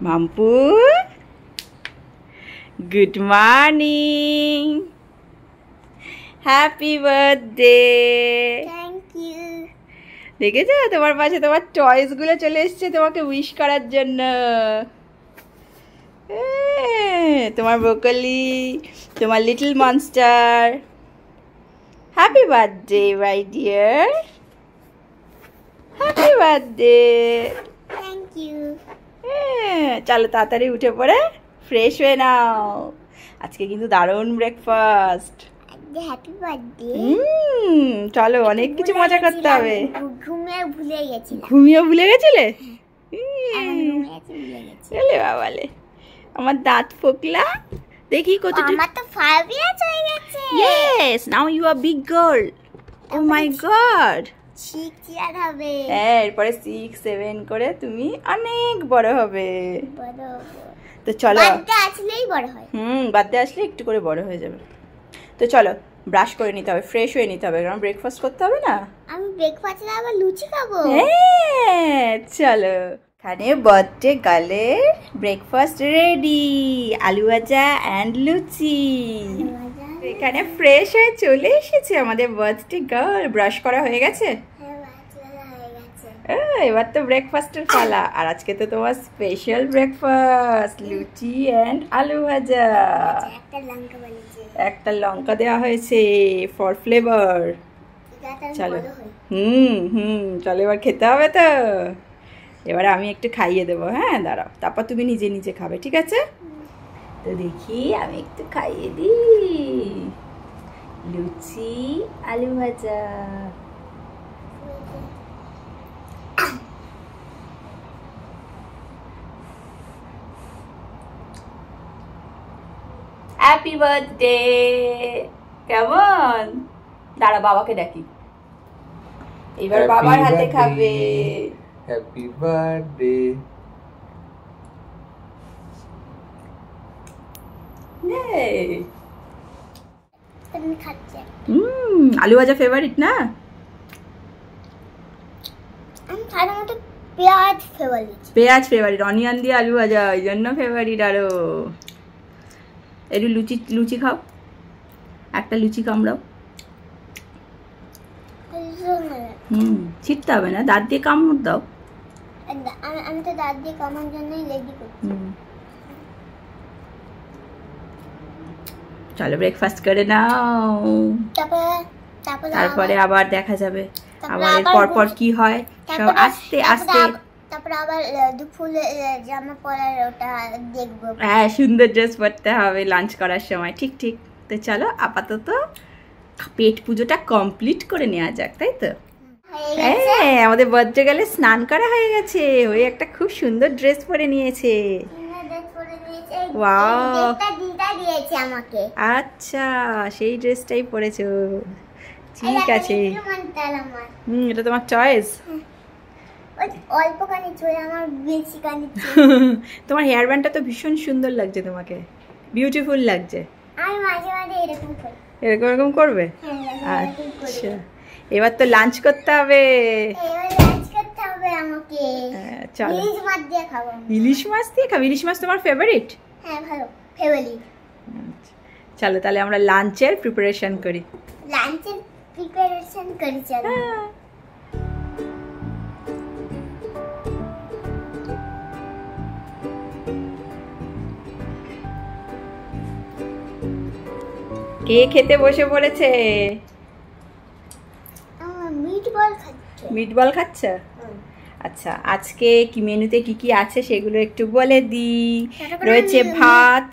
Mampu, good morning, happy birthday. Thank you. দেখেছো তোমার পাশে তোমার টয়েস গুলো চলে এসেছে তোমাকে উইশ করার জন্য। তোমার ব্রোকলি, তোমার little monster, happy birthday my dear, happy birthday. Thank you. চলো তাড়াতাড়ি উঠে পড়ে ফ্রেশ হয়ে নাও, আজকে কিন্তু দারুণ ব্রেকফাস্ট। Happy birthday. চলো অনেক কিছু মজা করতে হবে। ঘুমিয়ে ভুলে গেছিলে? চলে বাবালে, আমার দাঁত ফোকলা দেখি কত। আমার তো 5 ইয়ার্স হয়ে গেছে। Yes, now you are big girl. Oh my god, 6 year হবে। এরপরে 6, 7 করে তুমি অনেক বড় হবে। বড় তো চলো, বার্থডে আসলেই বড় হয়। বার্থডে আসলে একটু করে বড় হয়ে যাবে। তো চলো ব্রাশ করে নিতে হবে, ফ্রেশ হয়ে নিতে হবে, কারণ ব্রেকফাস্ট করতে হবে না। আমি ব্রেকফাস্টে আবার লুচি খাবো। হ্যাঁ চলো, এখানে বার্থডে গার্লের ব্রেকফাস্ট রেডি, আলু ভাজা অ্যান্ড লুচি। এখানে ফ্রেশ হয়ে চলে এসেছে আমাদের বার্থডে গার্ল। ব্রাশ করা হয়ে গেছে? এবার তো ব্রেকফাস্টের পালা। আর আজকে তো তোমার স্পেশাল ব্রেকফাস্ট, লুচি অ্যান্ড আলু ভাজা। একটা লঙ্কা দেওয়া হয়েছে ফর ফ্লেভার। চলো চলো এবার খেতে হবে তো। এবার আমি একটু খাইয়ে দেবো, হ্যাঁ দাঁড়াও, তারপর তুমি নিজে নিজে খাবে, ঠিক আছে? তো দেখি আমি একটু খাইয়ে দিই। লুচি আলু ভাজা। Happy birthday. কেমন? দাঁড়া বাবাকে ডাকি, এবার বাবার হাতে খাবে। Happy birthday. আলু ভাজা ফেভারিট না? পেঁয়াজ ফেভারিট, অনিয়ন দিয়ে আলু ভাজা, ওই জন্য ফেভারিট। আরো একটু লুচি খাও, একটা লুচি কামড়াও। ছিটতে হবে না, দাঁত দিয়ে কামড় দাও। আমি তো দাঁত দিয়ে কামড়ার জন্যই রেডি করছি। চলো ব্রেকফাস্ট করে নাও, তারপরে আবার দেখা যাবে আবার পরপর কি হয় সব আস্তে আস্তে। তারপর আবার দুপুর জামা পরার ওটা দেখবো। হ্যাঁ, সুন্দর ড্রেস পরতে হবে লাঞ্চ করার সময়। ঠিক ঠিক। তো চলো আপাতত পেট পুজোটা কমপ্লিট করে নেওয়া যাক, তাই তো? হ্যাঁ, আমাদের বার্থডে গেলে স্নান করা হয়ে গেছে, ওই একটা খুব সুন্দর ড্রেস পরে নিয়েছে। ওয়াও, আচ্ছা সেই ড্রেসটাই পরেছো, ঠিক আছে। এটা তোমার চয়েস। তোমার হেয়ার ব্যান্ডটা তো ভীষণ সুন্দর লাগছে, তোমাকে বিউটিফুল লাগছে। এরকম এরকম করবে? আচ্ছা, এবার তো লাঞ্চ করতে হবে। চলো, ইলিশ মাছ দিয়ে খাবো। ইলিশ মাছ তোমার ফেভারিট? হ্যাঁ, ভালো ফেভারিট। চলো তাহলে আমরা লাঞ্চের প্রিপারেশন করি। চলো। কে খেতে বসে পড়েছে? মিটবল খাচ্ছে। আচ্ছা, আজকে কি মেনুতে কি কি আছে সেগুলো একটু বলে দিই। রয়েছে ভাত।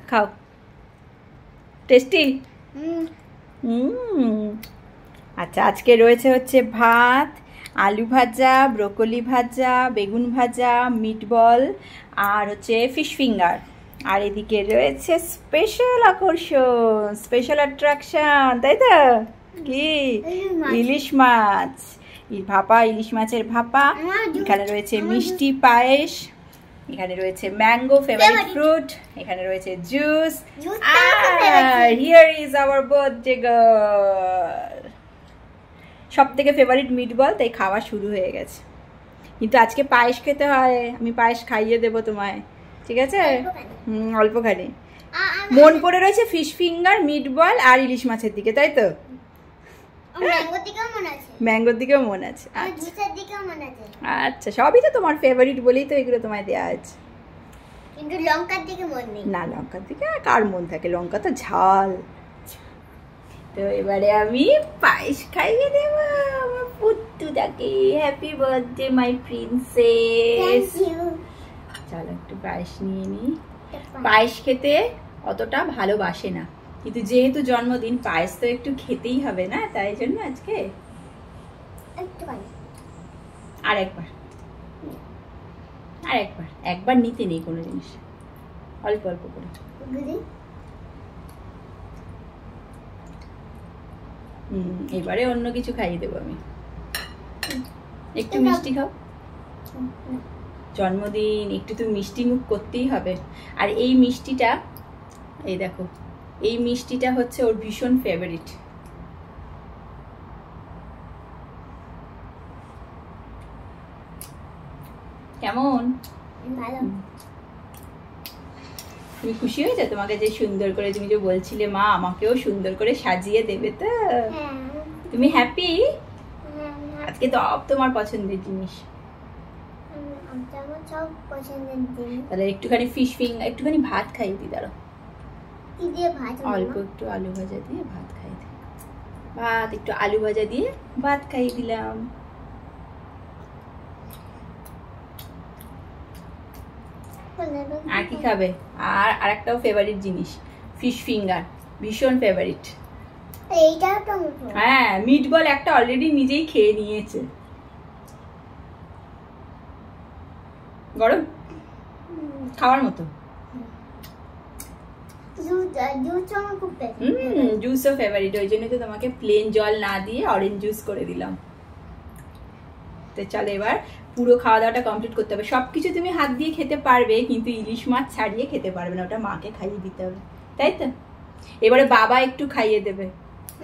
খাও, টেস্টি। আচ্ছা, আজকে রয়েছে হচ্ছে ভাত, আলু ভাজা, ব্রোকলি ভাজা, বেগুন ভাজা, মিটবল আর হচ্ছে ফিশ ফিঙ্গার। আর এদিকে রয়েছে স্পেশাল আকর্ষণ, স্পেশাল অ্যাট্রাকশন, তাই তো? কি? ইলিশ মাছ, ভাপা ইলিশ মাছের ভাপা। এখানে রয়েছে মিষ্টি পায়েস, এখানে রয়েছে ম্যাঙ্গো ফেভারিট ফ্রুট, এখানে রয়েছে juice. R here is our birthday girl, সব থেকে ফেভারিট মিটবল, তাই খাওয়া শুরু হয়ে গেছে। কিন্তু আজকে পায়েস খেতে হয়, আমি পায়েস খাইয়ে দেবো তোমায়, ঠিক আছে? অল্পখানি। মন পড়ে রয়েছে ফিশ ফিঙ্গার, মিট বল আর ইলিশ মাছের দিকে, তাই তো? ম্যাঙ্গোর দিকেও মন আছে। আচ্ছা, সবই তো তোমার ফেভারিট বলেই তো এগুলো তোমায় দেওয়া আছে। কিন্তু লঙ্কার দিকে মন নেই। না, লঙ্কার দিকে কার মন থাকে? লঙ্কা তো ঝাল। তো এবারে আমি পায়েস খাইয়ে দেব আমার পুত্তুটাকে। Happy birthday my princess. চলো একটু পায়েস নিয়ে নিই। পায়েস খেতে অতটা ভালোবাসে না, কিন্তু যেহেতু জন্মদিন পায়েস তো একটু খেতেই হবে না, তাই জন্য আজকে একবার নিতে নেই কোনো জিনিস, অল্প অল্প করে। এবারে অন্য কিছু খাইয়ে দেবো আমি। একটু মিষ্টি খাও, জন্মদিন, একটু তো মিষ্টি মুখ করতেই হবে। আর এই মিষ্টিটা, এই দেখো, এই মিষ্টিটা হচ্ছে ওর ভীষণ ফেভারিট। কেমন? তুমি খুশি হয়েছে? তোমাকে যে সুন্দর করে, তুমি যে বলছিলে মা আমাকেও সুন্দর করে সাজিয়ে দেবে, তো তুমি হ্যাপি? আজকে তো তোমার পছন্দের জিনিস। তাহলে একটুখানি ফিশ ফিঙ্গার, একটুখানি ভাত খাইয়ে দিই। দাঁড়াও, অল্প একটু আলু ভাজা দিয়ে ভাত খাইয়ে দিই। ভাত একটু আলু ভাজা দিয়ে ভাত খাইয়ে দিলাম। আর কি খাবে? আর আরেকটাও ফেভারিট জিনিস, ফিশ ফিঙ্গার, ভীষণ ফেভারিট। হ্যাঁ, মিট বল একটা অলরেডি নিজেই খেয়ে নিয়েছে। গরম খাওয়ার মতো। জুসও ফেভারিট, ওই জন্য তো তোমাকে প্লেন জল না দিয়ে অরেঞ্জ জুস করে দিলাম। তো চলো এবার পুরো খাওয়া দাওয়াটা কমপ্লিট করতে হবে। সবকিছু তুমি হাত দিয়ে খেতে পারবে, কিন্তু ইলিশ মাছ ছাড়িয়ে খেতে পারবে না, ওটা মাকে খাইয়ে দিতে হবে, তাই তো? এবারে বাবা একটু খাইয়ে দেবে,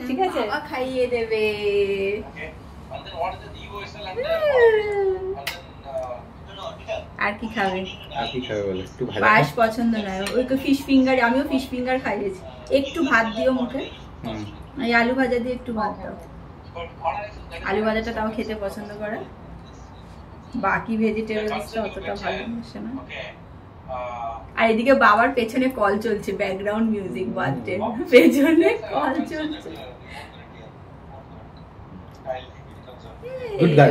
ঠিক আছে? বাবা খাইয়ে দেবে। আর কি খাবে? আর কি খাবে বলে? একটু ভাজা পায়েস পছন্দ নয়, ওই তো ফিশ ফিঙ্গার, আমিও ফিশ ফিঙ্গার খাইয়েছি। একটু ভাত দিও মুখে, এই আলু ভাজা দিয়ে একটু ভাত দাও। আলু ভাজাটা তাও খেতে পছন্দ করে, বাকি ভেজিটেবলসটা অতটা ভালোবাসে না। আর এদিকে বাবার পেছনে কল চলছে, ব্যাকগ্রাউন্ড মিউজিক বাজছে, পেছনে কল চলছে।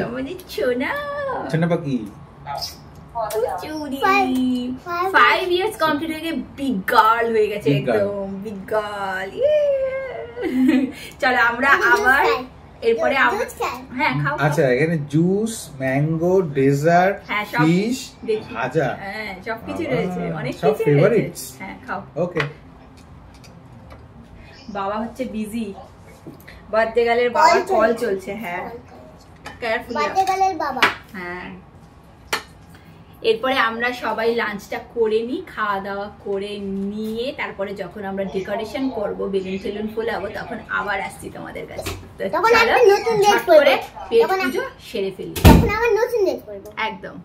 আমাদের সোনা সোনা পাখি 5 years কমপ্লিট হয়ে গিয়ে বিগ গার্ল হয়ে গেছে, একদম বিগ গার্ল। চলো আমরা আবার এরপরে হ্যাঁ খাও। আচ্ছা, এখানে জুস, ম্যাঙ্গো, ডেজার্ট, ফিশ, ভাজা, হ্যাঁ সবকিছু রয়েছে, অনেক সব কিছু ফেভারিটস। হ্যাঁ খাও। ওকে। বাবা হচ্ছে বিজি, বার্থডে গার্লের বাবার কল চলছে। হ্যাঁ কেয়ারফুলি, বার্থডে গার্লের বাবা। হ্যাঁ, এরপরে আমরা সবাই লাঞ্চটা করে নিই, খাওয়া দাওয়া করে নিয়ে তারপরে যখন আমরা ডেকোরেশন করব, বেলুন টেলুন ফোলাবো, তখন আবার আসছি তোমাদের কাছে। তখন একটা নতুন ড্রেস পরবো, পেট পুজো সেরে ফেলি, তখন আবার নতুন ড্রেস পরবো। একদম।